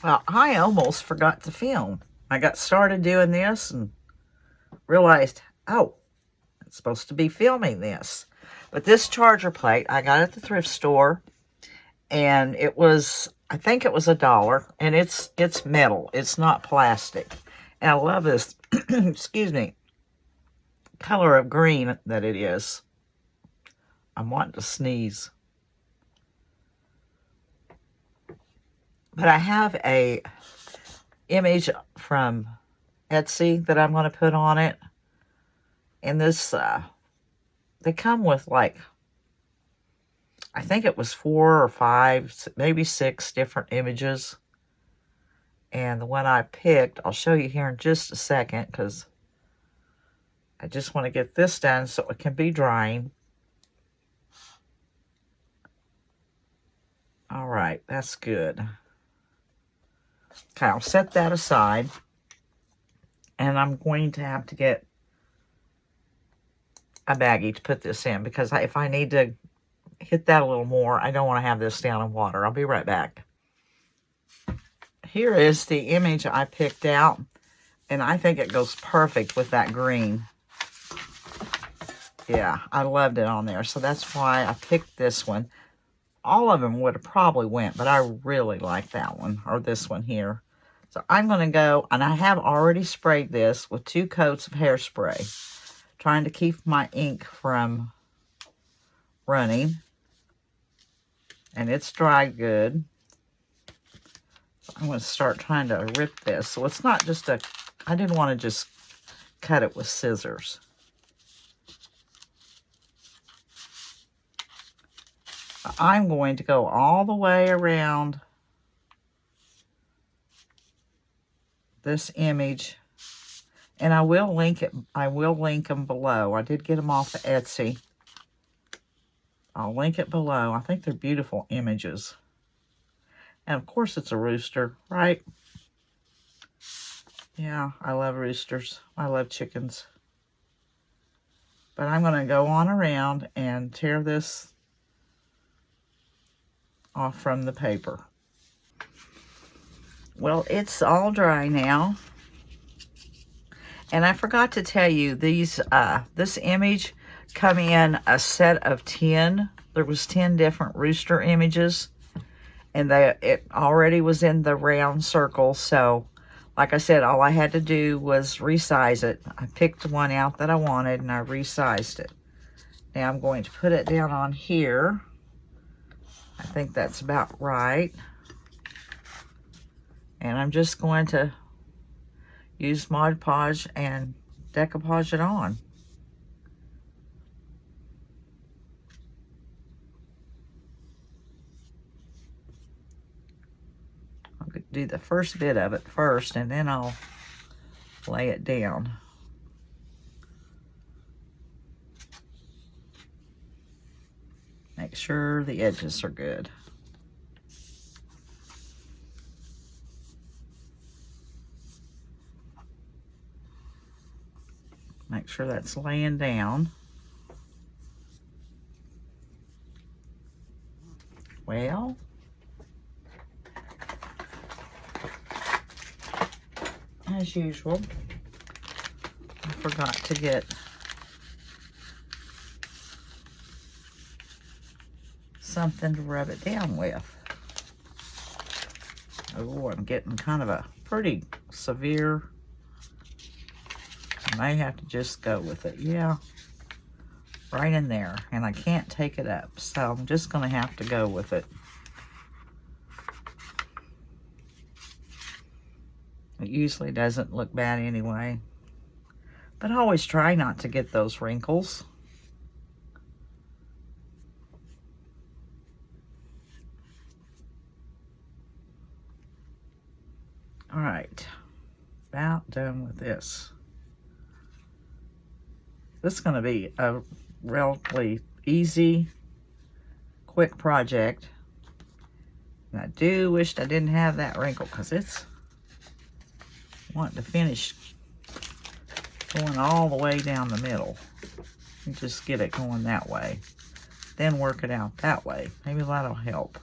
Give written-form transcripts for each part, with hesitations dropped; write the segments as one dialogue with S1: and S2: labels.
S1: Well, I almost forgot to film. I got started doing this and realized, oh, it's supposed to be filming this. But this charger plate, I got at the thrift store, and it was, I think it was $1, and it's metal. It's not plastic. And I love this, excuse me, color of green that it is. I'm wanting to sneeze. But I have a image from Etsy that I'm going to put on it. And this, they come with like, I think it was 4 or 5, maybe 6 different images. And the one I picked, I'll show you here in just a second, because I just want to get this done so it can be drying. All right, that's good. Okay, I'll set that aside. And I'm going to have to get a baggie to put this in, because if I need to hit that a little more, I don't want to have this down in water. I'll be right back. Here is the image I picked out, and I think it goes perfect with that green. Yeah, I loved it on there, so that's why I picked this one. All of them would have probably went, but I really like that one, or this one here. So I'm going to go, and I have already sprayed this with 2 coats of hairspray, trying to keep my ink from running. And it's dried good. So I'm going to start trying to rip this. So it's not just a, I didn't want to just cut it with scissors. I'm going to go all the way around this image, and I will link it. I will link them below. I did get them off of Etsy. I'll link it below. I think they're beautiful images. And of course it's a rooster, right? Yeah, I love roosters. I love chickens. But I'm going to go on around and tear this off from the paper. Well, it's all dry now. And I forgot to tell you, these this image come in a set of 10. There was 10 different rooster images, and it already was in the round circle. So, like I said, all I had to do was resize it. I picked the one out that I wanted, and I resized it. Now I'm going to put it down on here. I think that's about right. And I'm just going to use Mod Podge and decoupage it on. I'll do the first bit of it first, and then I'll lay it down. Make sure the edges are good. Make sure that's laying down. Well, as usual, I forgot to get something to rub it down with. Oh, I'm getting kind of a pretty severe. I may have to just go with it. Yeah, right in there. And I can't take it up, so I'm just going to have to go with it. It usually doesn't look bad anyway. But I always try not to get those wrinkles. All right, about done with this. This is going to be a relatively easy, quick project. And I do wish I didn't have that wrinkle, because it's wanting to finish going all the way down the middle. And just get it going that way. Then work it out that way. Maybe that'll help.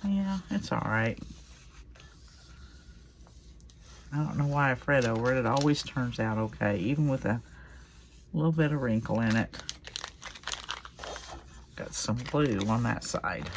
S1: Yeah, it's all right. I don't know why I fret over it. It always turns out okay, even with a little bit of wrinkle in it. Got some glue on that side.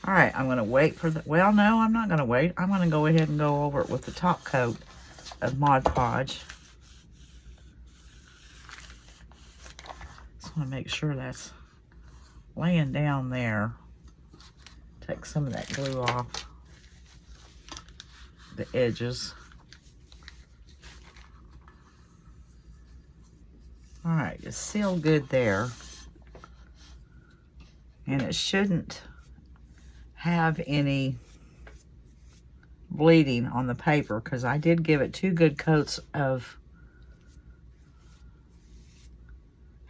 S1: All right, I'm gonna wait for the, well, no, I'm not gonna wait. I'm gonna go ahead and go over it with the top coat of Mod Podge. Just wanna make sure that's laying down there. Take some of that glue off the edges. All right, it's sealed good there. And it shouldn't have any bleeding on the paper because I did give it 2 good coats of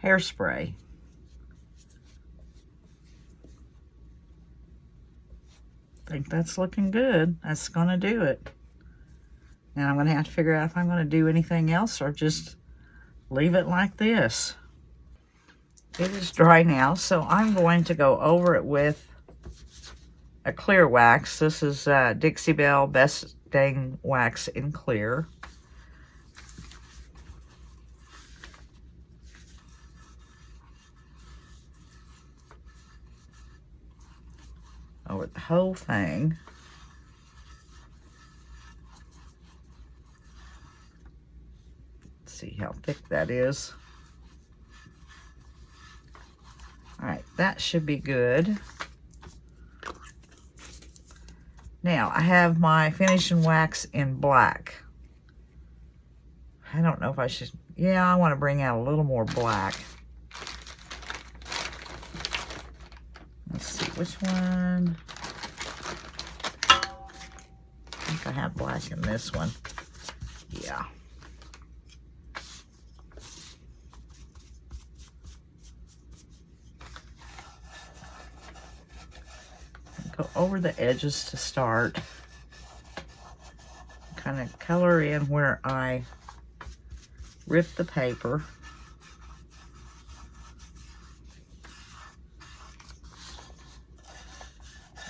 S1: hairspray. I think that's looking good. That's gonna do it. And I'm gonna have to figure out if I'm gonna do anything else or just leave it like this. It is dry now, so I'm going to go over it with a clear wax. This is Dixie Belle Best Dang Wax in Clear. Over the whole thing. Let's see how thick that is. All right, that should be good. Now, I have my finishing wax in black. I don't know if I should, yeah, I want to bring out a little more black. Let's see, which one? I think I have black in this one. Yeah. Go over the edges to start. Kind of color in where I ripped the paper.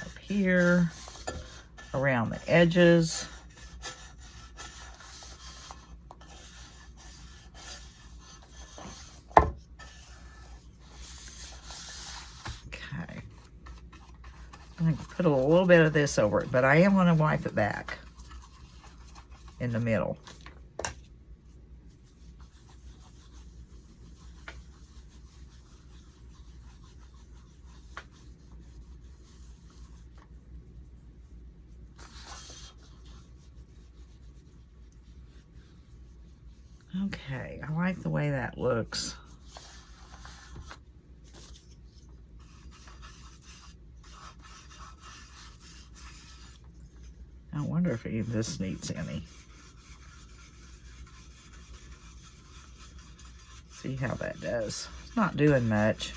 S1: Up here, around the edges. I'm going to put a little bit of this over it, but I am going to wipe it back in the middle. Okay, I like the way that looks. I wonder if any of this needs any. See how that does. It's not doing much.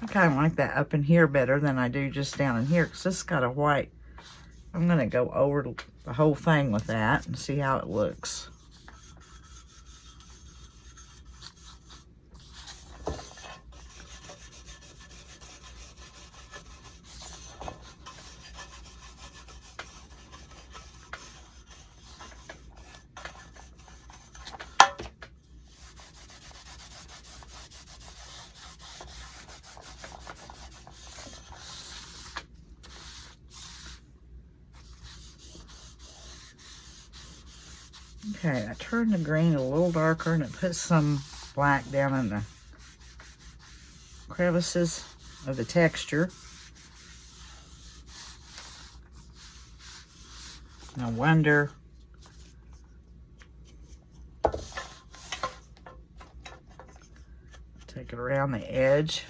S1: I kind of like that up in here better than I do just down in here because this has got a white. I'm going to go over the whole thing with that and see how it looks. Okay, I turned the green a little darker and it put some black down in the crevices of the texture. No wonder. Take it around the edge.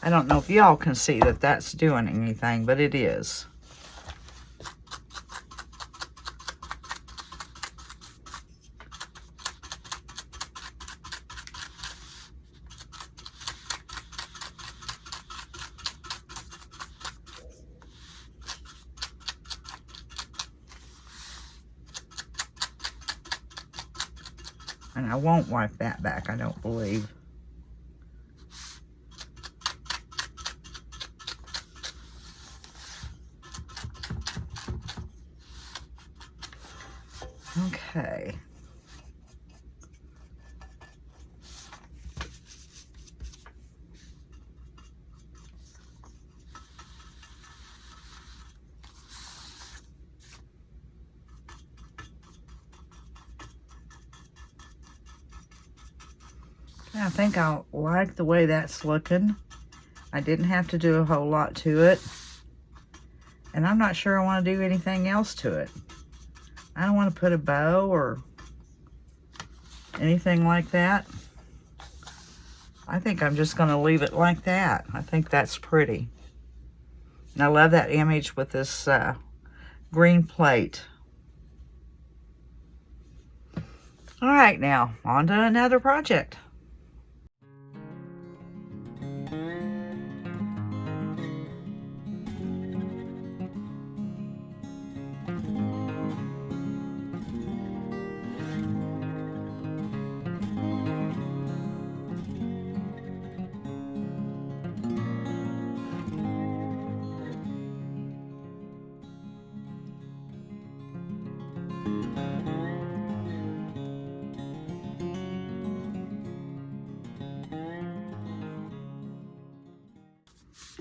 S1: I don't know if y'all can see that that's doing anything, but it is. And I won't wipe that back, I don't believe. Okay. I think I like the way that's looking. I didn't have to do a whole lot to it. And I'm not sure I want to do anything else to it. I don't want to put a bow or anything like that. I think I'm just going to leave it like that. I think that's pretty. And I love that image with this green plate. All right, now on to another project.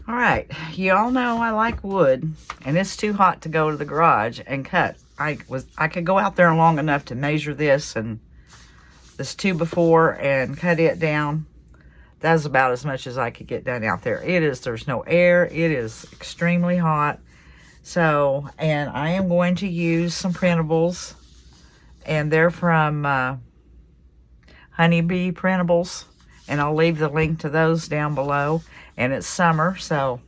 S1: All right, you all know I like wood, and it's too hot to go to the garage and cut. I could go out there long enough to measure this and this 2x4 and cut it down. That's about as much as I could get done out there. There's no air. It is extremely hot. So, and I am going to use some printables, and they're from HoneyBeePrintables, and I'll leave the link to those down below. And it's summer, so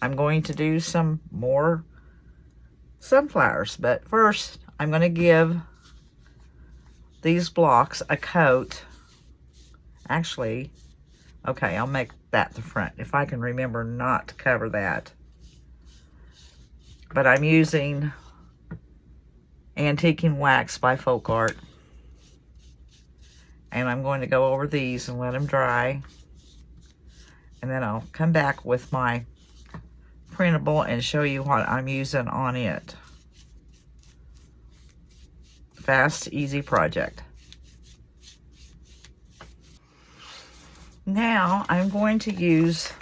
S1: I'm going to do some more sunflowers. But first, I'm going to give these blocks a coat. Actually, okay, I'll make that the front, if I can remember not to cover that. But I'm using Antiquing Wax by Folk Art. And I'm going to go over these and let them dry. And then I'll come back with my printable and show you what I'm using on it. Fast, easy project. Now I'm going to use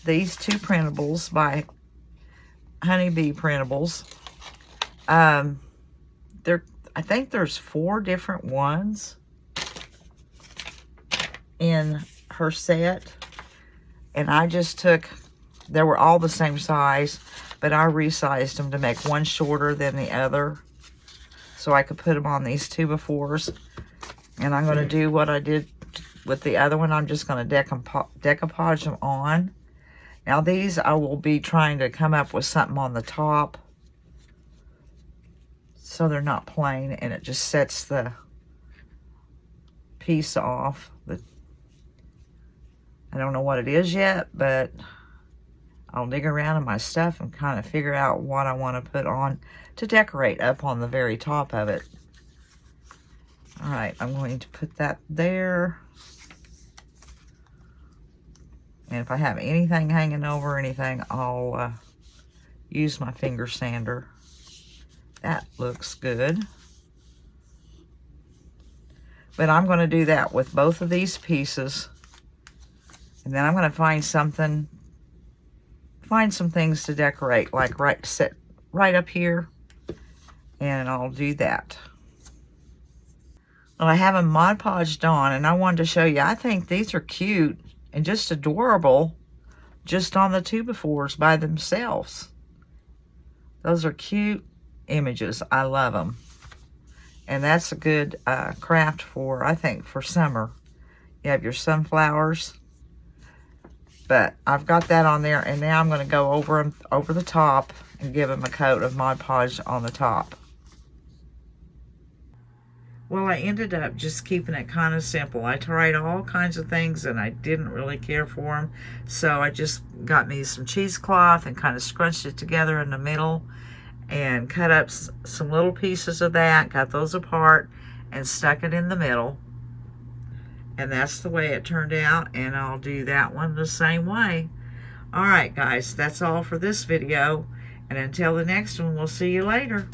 S1: these two printables by HoneyBeePrintables. I think there's 4 different ones in her set. And I just took, they were all the same size, but I resized them to make one shorter than the other, so I could put them on these 2x4s. And I'm going to do what I did with the other one. I'm just going to decoupage them on. Now these, I will be trying to come up with something on the top, so they're not plain, and it just sets the piece off. I don't know what it is yet, but I'll dig around in my stuff and kind of figure out what I want to put on to decorate up on the very top of it. All right, I'm going to put that there. And if I have anything hanging over or anything, I'll use my finger sander. That looks good. But I'm going to do that with both of these pieces. And then I'm going to find some things to decorate, like sit right up here, and I'll do that. Well, I have them Mod Podged on, and I wanted to show you, I think these are cute and just adorable just on the 2x4s by themselves. Those are cute images. I love them. And that's a good craft for, I think, for summer. You have your sunflowers. But I've got that on there, and now I'm going to go over the top and give them a coat of Mod Podge on the top. Well, I ended up just keeping it kind of simple. I tried all kinds of things, and I didn't really care for them. So I just got me some cheesecloth and kind of scrunched it together in the middle and cut up some little pieces of that, got those apart, and stuck it in the middle. And that's the way it turned out, and I'll do that one the same way. Alright guys, that's all for this video, and until the next one, we'll see you later.